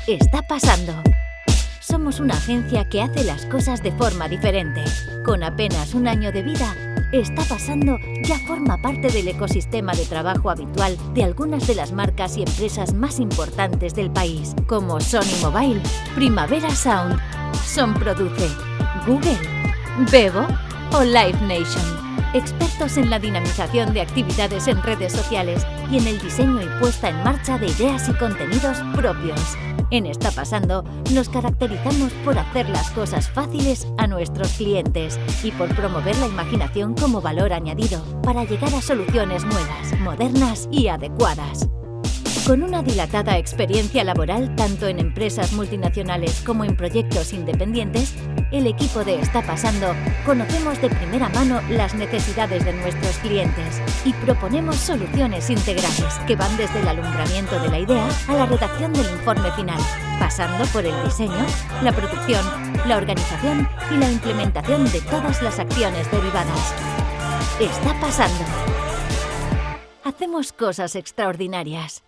Está pasando. Somos una agencia que hace las cosas de forma diferente. Con apenas un año de vida, Está Pasando ya forma parte del ecosistema de trabajo habitual de algunas de las marcas y empresas más importantes del país, como Sony Mobile, Primavera Sound, Son Produce, Google, Bebo o Live Nation. Expertos en la dinamización de actividades en redes sociales y en el diseño y puesta en marcha de ideas y contenidos propios. En Está Pasando nos caracterizamos por hacer las cosas fáciles a nuestros clientes y por promover la imaginación como valor añadido para llegar a soluciones nuevas, modernas y adecuadas. Con una dilatada experiencia laboral tanto en empresas multinacionales como en proyectos independientes, el equipo de Está Pasando conocemos de primera mano las necesidades de nuestros clientes y proponemos soluciones integrales que van desde el alumbramiento de la idea a la redacción del informe final, pasando por el diseño, la producción, la organización y la implementación de todas las acciones derivadas. Está Pasando. Hacemos cosas extraordinarias.